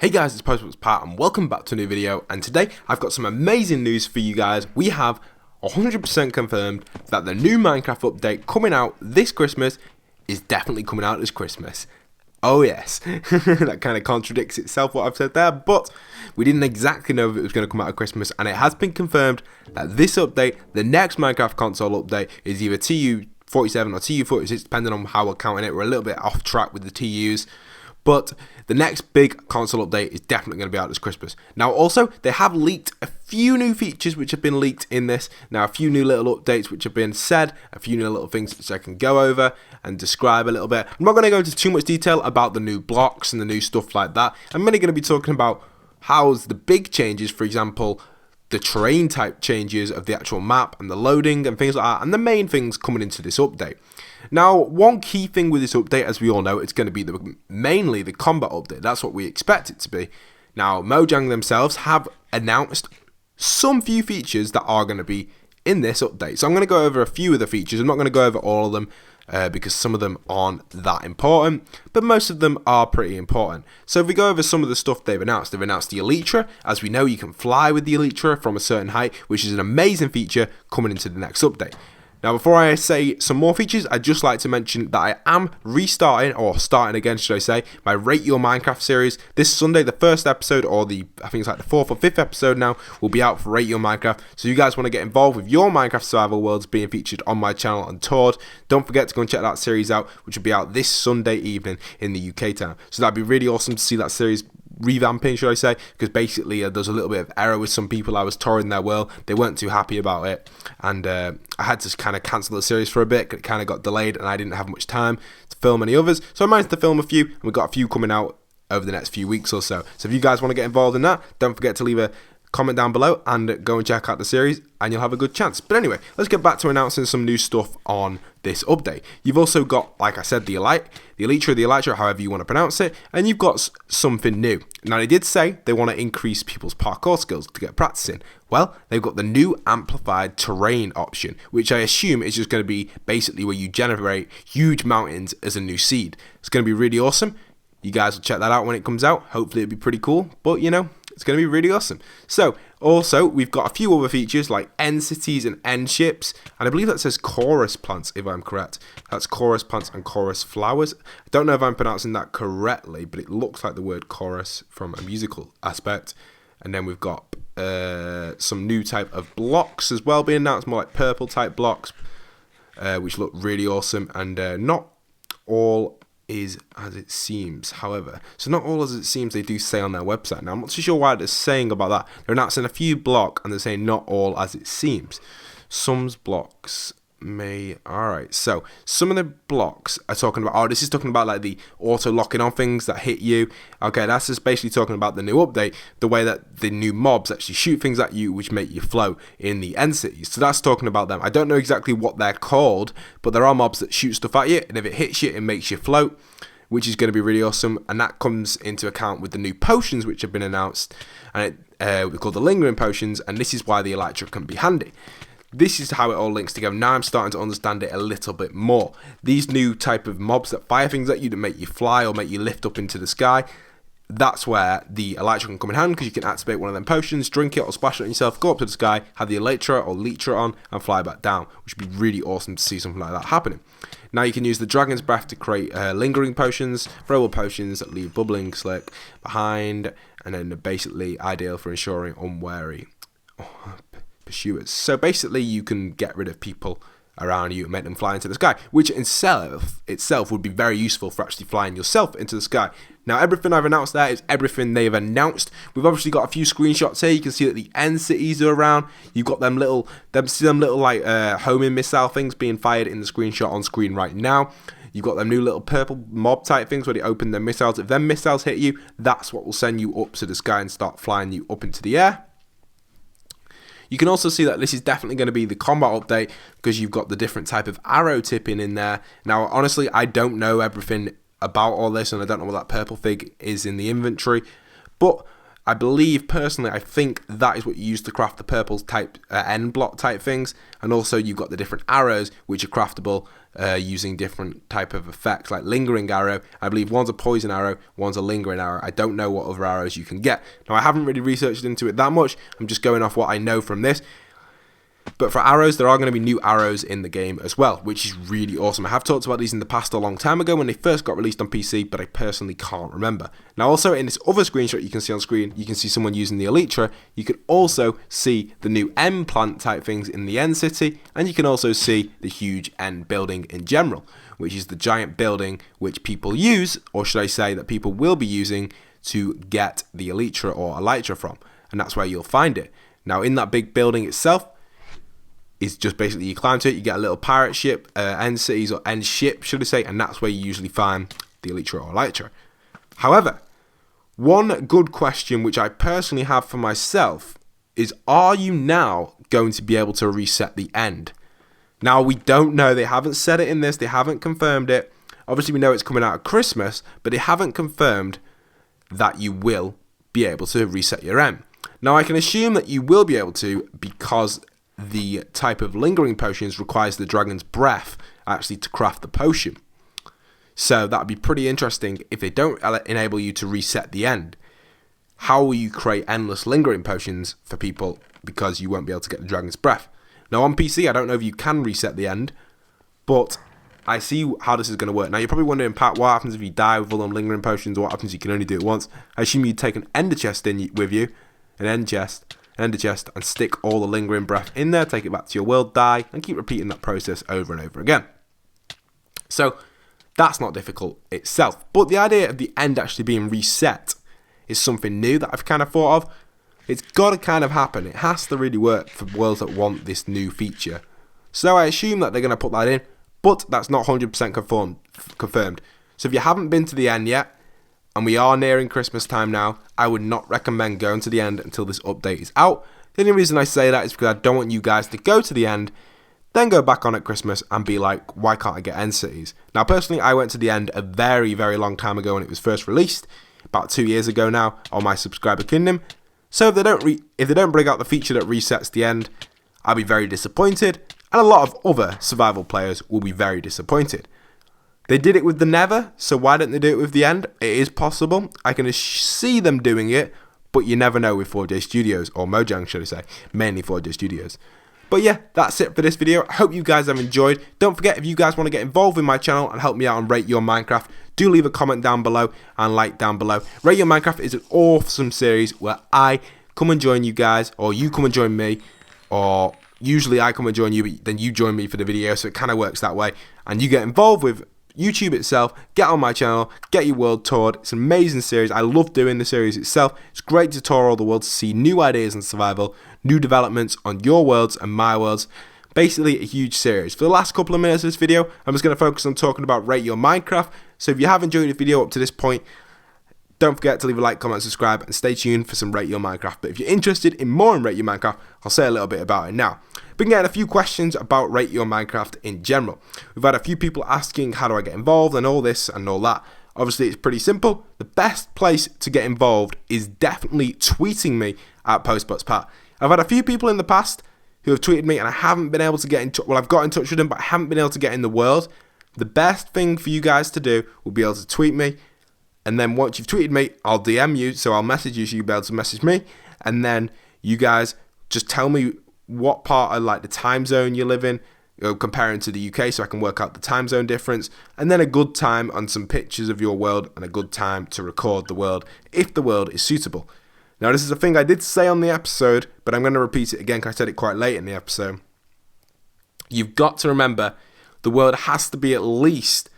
Hey guys, it's postboxpat and welcome back to a new video, and today I've got some amazing news for you guys. We have 100% confirmed that the new Minecraft update coming out this Christmas is definitely coming out this Christmas. Oh yes, that kind of contradicts itself what I've said there, but we didn't exactly know if it was going to come out at Christmas, and it has been confirmed that this update, the next Minecraft console update, is either TU47 or TU46, depending on how we're counting it. We're a little bit off track with the TUs. But the next big console update is definitely going to be out this Christmas. Now also, they have leaked a few new features which have been leaked in this. Now a few new little updates which have been said, a few new little things which I can go over and describe a little bit. I'm not going to go into too much detail about the new blocks and the new stuff like that. I'm mainly going to be talking about how's the big changes, for example, the terrain type changes of the actual map and the loading and things like that, and the main things coming into this update. Now, one key thing with this update, as we all know, it's going to be mainly the combat update. That's what we expect it to be. Now, Mojang themselves have announced some few features that are going to be in this update. So I'm going to go over a few of the features. I'm not going to go over all of them because some of them aren't that important, but most of them are pretty important. So if we go over some of the stuff they've announced the Elytra. As we know, you can fly with the Elytra from a certain height, which is an amazing feature coming into the next update. Now, before I say some more features, I'd just like to mention that I am restarting, or starting again, should I say, my Rate Your Minecraft series. This Sunday, the first episode, or I think it's like the 4th or 5th episode now, will be out for Rate Your Minecraft. So you guys want to get involved with your Minecraft survival worlds being featured on my channel and toured, don't forget to go and check that series out, which will be out this Sunday evening in the UK time. So that'd be really awesome to see that series revamping, should I say, because basically there's a little bit of error with some people. I was touring their world, they weren't too happy about it, and I had to kind of cancel the series for a bit. It kind of got delayed and I didn't have much time to film any others, so I managed to film a few, and we've got a few coming out over the next few weeks or so. So if you guys want to get involved in that, don't forget to leave a comment down below and go and check out the series, and you'll have a good chance. But anyway, let's get back to announcing some new stuff on this update. You've also got, like I said, the Elytra, however you want to pronounce it, and you've got something new. Now, they did say they want to increase people's parkour skills to get practicing. Well, they've got the new amplified terrain option, which I assume is just going to be basically where you generate huge mountains as a new seed. It's going to be really awesome. You guys will check that out when it comes out. Hopefully it'll be pretty cool, but you know, it's going to be really awesome. So, also, we've got a few other features like end cities and end ships, and I believe that says chorus plants, if I'm correct. That's chorus plants and chorus flowers. I don't know if I'm pronouncing that correctly, but it looks like the word chorus from a musical aspect. And then we've got some new type of blocks as well being announced, more like purple type blocks, which look really awesome, and not all is as it seems, however. So not all as it seems, they do say on their website. Now, I'm not too sure why they're saying about that. They're announcing a few blocks and they're saying not all as it seems. Some blocks may... Alright, so some of the blocks are talking about... Oh, this is talking about like the auto locking on things that hit you. Okay, that's just basically talking about the new update, the way that the new mobs actually shoot things at you which make you float in the end cities. So that's talking about them. I don't know exactly what they're called, but there are mobs that shoot stuff at you, and if it hits you, it makes you float, which is going to be really awesome. And that comes into account with the new potions which have been announced, and we're called the lingering potions, and this is why the Elytra can be handy. This is how it all links together. Now I'm starting to understand it a little bit more. These new type of mobs that fire things at you, that make you fly or make you lift up into the sky, that's where the Elytra can come in hand, because you can activate one of them potions, drink it or splash it on yourself, go up to the sky, have the Elytra or Lytra on, and fly back down, which would be really awesome to see something like that happening. Now you can use the Dragon's Breath to create lingering potions, throwable potions that leave bubbling slick behind, and then basically ideal for ensuring unwary pursuers. So basically you can get rid of people around you and make them fly into the sky, which in itself would be very useful for actually flying yourself into the sky. Now everything I've announced there is everything they've announced. We've obviously got a few screenshots here. You can see that the end cities are around. You've got them little like homing missile things being fired in the screenshot on screen right now. You've got them new little purple mob type things where they open their missiles. If them missiles hit you, that's what will send you up to the sky and start flying you up into the air. You can also see that this is definitely going to be the combat update, because you've got the different type of arrow tipping in there. Now, honestly, I don't know everything about all this, and I don't know what that purple fig is in the inventory, but I believe, personally, I think that is what you use to craft the purple type end block type things, and also you've got the different arrows which are craftable using different type of effects, like lingering arrow. I believe one's a poison arrow, one's a lingering arrow. I don't know what other arrows you can get. Now, I haven't really researched into it that much. I'm just going off what I know from this. But for arrows, there are going to be new arrows in the game as well, which is really awesome. I have talked about these in the past a long time ago when they first got released on PC, but I personally can't remember. Now, also in this other screenshot you can see on screen, you can see someone using the Elytra. You can also see the new end plant type things in the end city, and you can also see the huge end building in general, which is the giant building which people use, or should I say that people will be using to get the Elytra or Elytra from, and that's where you'll find it. Now, in that big building itself, is just basically you climb to it, you get a little pirate ship, end cities or end ship, should I say, and that's where you usually find the Elytra or Elytra. However, one good question which I personally have for myself is, are you now going to be able to reset the end? Now, we don't know. They haven't said it in this. They haven't confirmed it. Obviously, we know it's coming out at Christmas, but they haven't confirmed that you will be able to reset your end. Now, I can assume that you will be able to, because the type of lingering potions requires the dragon's breath actually to craft the potion. So that would be pretty interesting if they don't enable you to reset the end. How will you create endless lingering potions for people because you won't be able to get the dragon's breath? Now, on PC, I don't know if you can reset the end, but I see how this is going to work. Now, you're probably wondering, Pat, what happens if you die with all them lingering potions? What happens if you can only do it once? I assume you'd take an ender chest in with you, an ender chest, and stick all the lingering breath in there, take it back to your world, die, and keep repeating that process over and over again. So that's not difficult itself. But the idea of the end actually being reset is something new that I've kind of thought of. It's got to kind of happen. It has to really work for worlds that want this new feature. So I assume that they're going to put that in, but that's not 100% confirmed. So if you haven't been to the end yet, and we are nearing Christmas time now, I would not recommend going to the end until this update is out. The only reason I say that is because I don't want you guys to go to the end, then go back on at Christmas and be like, why can't I get end cities? Now, personally, I went to the end a very, very long time ago when it was first released, about 2 years ago now, on my subscriber kingdom. So if they don't bring out the feature that resets the end, I'll be very disappointed, and a lot of other survival players will be very disappointed. They did it with the Nether, so why don't they do it with the end? It is possible. I can see them doing it, but you never know with 4J Studios, or Mojang should I say, mainly 4J Studios. But yeah, that's it for this video. I hope you guys have enjoyed. Don't forget, if you guys want to get involved with my channel and help me out on Rate Your Minecraft, do leave a comment down below and like down below. Rate Your Minecraft is an awesome series where I come and join you guys, or you come and join me, or usually I come and join you, but then you join me for the video, so it kind of works that way. And you get involved with YouTube itself, get on my channel, get your world toured. It's an amazing series. I love doing the series itself. It's great to tour all the world to see new ideas in survival, new developments on your worlds and my worlds. Basically a huge series. For the last couple of minutes of this video, I'm just going to focus on talking about Rate Your Minecraft. So if you have enjoyed the video up to this point, don't forget to leave a like, comment, subscribe, and stay tuned for some Rate Your Minecraft. But if you're interested in more in Rate Your Minecraft, I'll say a little bit about it now. Been getting a few questions about Rate Your Minecraft in general. We've had a few people asking how do I get involved and all this and all that. Obviously, it's pretty simple. The best place to get involved is definitely tweeting me at postboxpat. I've had a few people in the past who have tweeted me and I haven't been able to get in touch. Well, I've got in touch with them, but I haven't been able to get in the world. The best thing for you guys to do will be able to tweet me. And then once you've tweeted me, I'll DM you. So I'll message you so you'll be able to message me. And then you guys just tell me what part of like the time zone you live in, comparing to the UK, so I can work out the time zone difference. And then a good time on some pictures of your world and a good time to record the world if the world is suitable. Now, this is a thing I did say on the episode, but I'm going to repeat it again because I said it quite late in the episode. You've got to remember the world has to be at least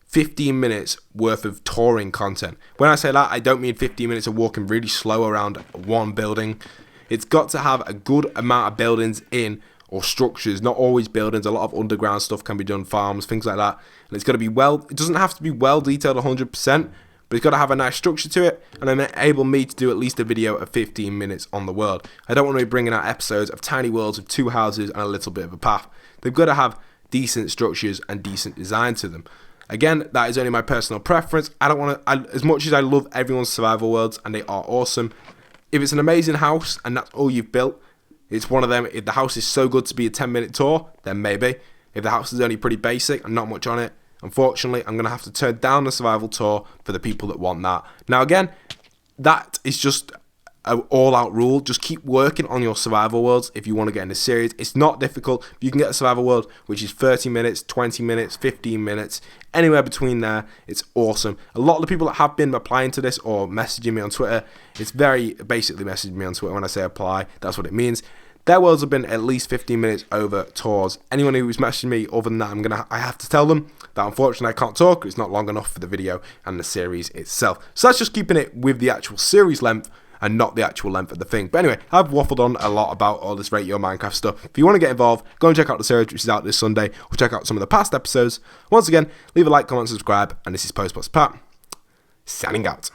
15 minutes worth of touring content. When I say that, I don't mean 15 minutes of walking really slow around one building. It's got to have a good amount of buildings in, or structures, not always buildings. A lot of underground stuff can be done, farms, things like that. And it's got to be it doesn't have to be well detailed 100%, but it's got to have a nice structure to it, and enable me to do at least a video of 15 minutes on the world. I don't want to be bringing out episodes of tiny worlds with 2 houses and a little bit of a path. They've got to have decent structures and decent design to them. Again, that is only my personal preference. I don't want to, as much as I love everyone's survival worlds, and they are awesome, if it's an amazing house and that's all you've built, it's one of them. If the house is so good to be a 10-minute tour, then maybe. If the house is only pretty basic and not much on it, unfortunately, I'm going to have to turn down the survival tour for the people that want that. Now, again, that is just an all-out rule. Just keep working on your survival worlds if you want to get in the series. It's not difficult. You can get a survival world which is 30 minutes, 20 minutes, 15 minutes, anywhere between there. It's awesome. A lot of the people that have been applying to this or messaging me on Twitter, it's very basically messaging me on Twitter when I say apply. That's what it means. Their worlds have been at least 15 minutes over tours. Anyone who's messaging me other than that, I have to tell them that unfortunately I can't talk. It's not long enough for the video and the series itself. So that's just keeping it with the actual series length and not the actual length of the thing. But anyway, I've waffled on a lot about all this Rate Your Minecraft stuff. If you want to get involved, go and check out the series which is out this Sunday, or check out some of the past episodes. Once again, leave a like, comment, subscribe, and this is postboxpat, signing out.